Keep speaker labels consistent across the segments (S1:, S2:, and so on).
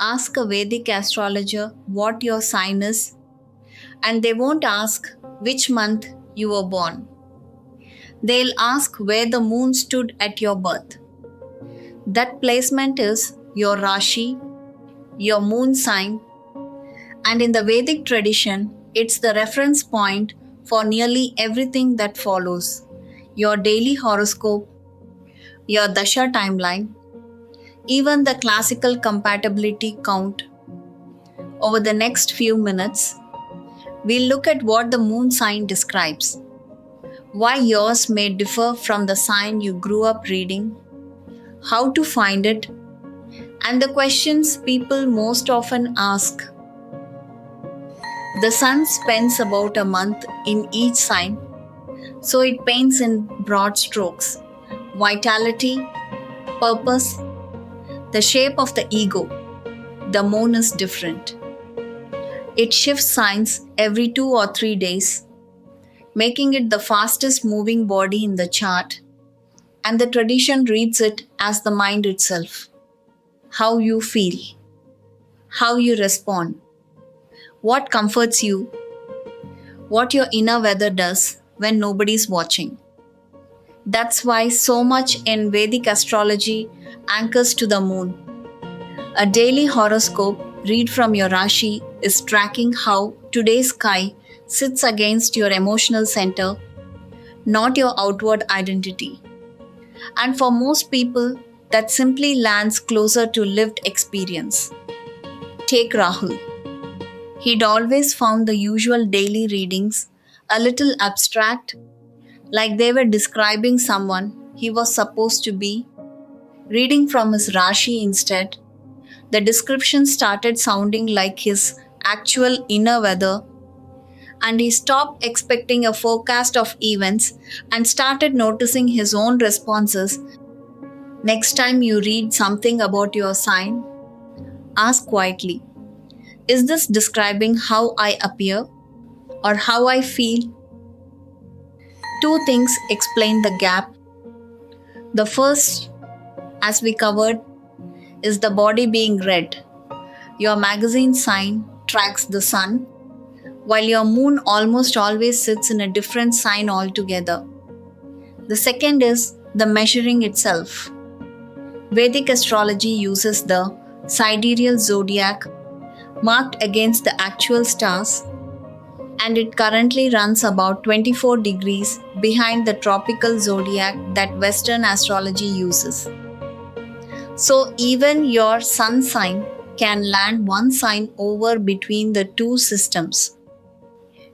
S1: ask a Vedic astrologer what your sign is, and they won't ask which month you were born. They'll ask where the moon stood at your birth. That placement is your Rashi, your moon sign, and in the Vedic tradition, it's the reference point for nearly everything that follows: your daily horoscope, your Dasha timeline, even the classical compatibility count. Over the next few minutes, we'll look at what the moon sign describes, why yours may differ from the sign you grew up reading, how to find it, and the questions people most often ask. The sun spends about a month in each sign, so it paints in broad strokes: vitality, purpose, the shape of the ego. The moon is different. It shifts signs every 2 or 3 days, making it the fastest moving body in the chart, and the tradition reads it as the mind itself. How you feel, how you respond, what comforts you, what your inner weather does when nobody's watching. That's why so much in Vedic astrology anchors to the moon. A daily horoscope read from your Rashi is tracking how today's sky sits against your emotional center, not your outward identity. And for most people, that simply lands closer to lived experience. Take Rahul. He'd always found the usual daily readings a little abstract, like they were describing someone he was supposed to be. Reading from his Rashi instead, the description started sounding like his actual inner weather, and he stopped expecting a forecast of events and started noticing his own responses. Next time you read something about your sign, ask quietly, is this describing how I appear or how I feel? Two things explain the gap. The first, as we covered, is the body being red. Your magazine sign tracks the sun, while your moon almost always sits in a different sign altogether. The second is the measuring itself. Vedic astrology uses the sidereal zodiac marked against the actual stars, and it currently runs about 24 degrees behind the tropical zodiac that Western astrology uses. So even your sun sign can land one sign over between the two systems.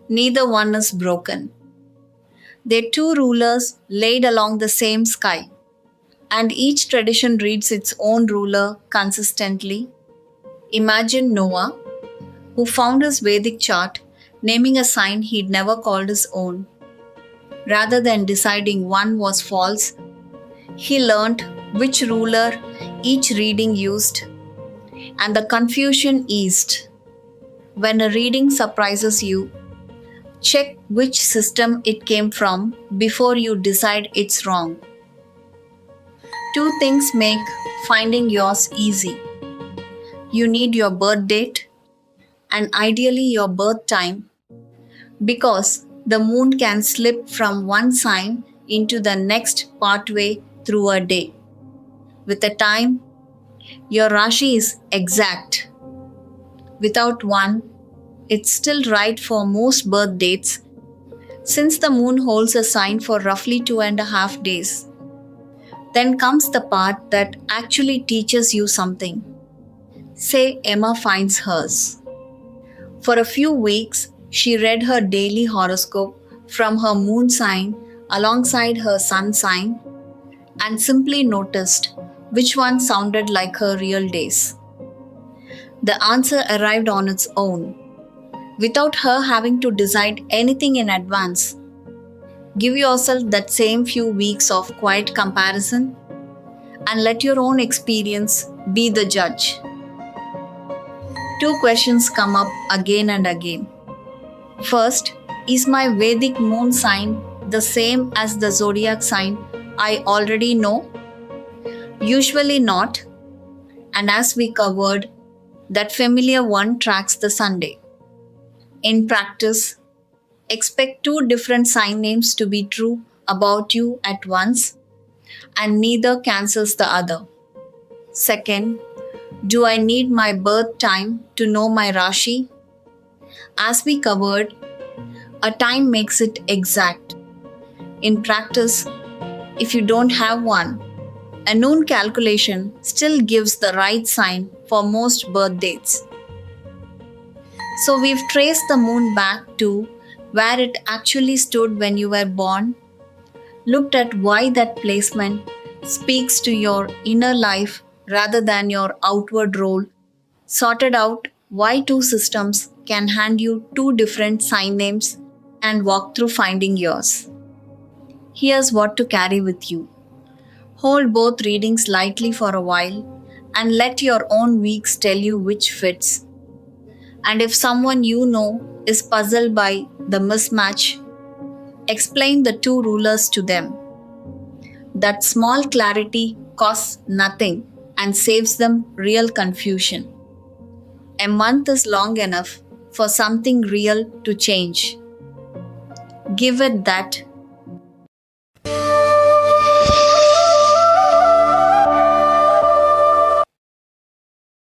S1: Neither one is broken. They're two rulers laid along the same sky, and each tradition reads its own ruler consistently. Imagine Noah, who found his Vedic chart naming a sign he'd never called his own. Rather than deciding one was false, he learnt which ruler each reading used, and the confusion eased. When a reading surprises you, check which system it came from before you decide it's wrong. Two things make finding yours easy. You need your birth date and ideally your birth time, because the moon can slip from one sign into the next partway through a day. With a time, your Rashi is exact. Without one, it's still right for most birth dates, since the moon holds a sign for roughly 2.5 days. Then comes the part that actually teaches you something. Say Emma finds hers. For a few weeks, she read her daily horoscope from her moon sign alongside her sun sign and simply noticed which one sounded like her real days. The answer arrived on its own, without her having to decide anything in advance. Give yourself that same few weeks of quiet comparison and let your own experience be the judge. Two questions come up again and again. First, is my Vedic moon sign the same as the zodiac sign I already know? Usually not. And as we covered, That familiar one tracks the Sunday. In practice, expect two different sign names to be true about you at once, and neither cancels the other. Second, do I need my birth time to know my Rashi? As we covered, a time makes it exact. In practice, if you don't have one, a noon calculation still gives the right sign for most birth dates. So we've traced the moon back to where it actually stood when you were born, looked at why that placement speaks to your inner life rather than your outward role, sorted out why two systems can hand you two different sign names, and walked through finding yours. Here's what to carry with you. Hold both readings lightly for a while and let your own weeks tell you which fits. And if someone you know is puzzled by the mismatch, explain the two rulers to them. That small clarity costs nothing and saves them real confusion. A month is long enough for something real to change. Give it that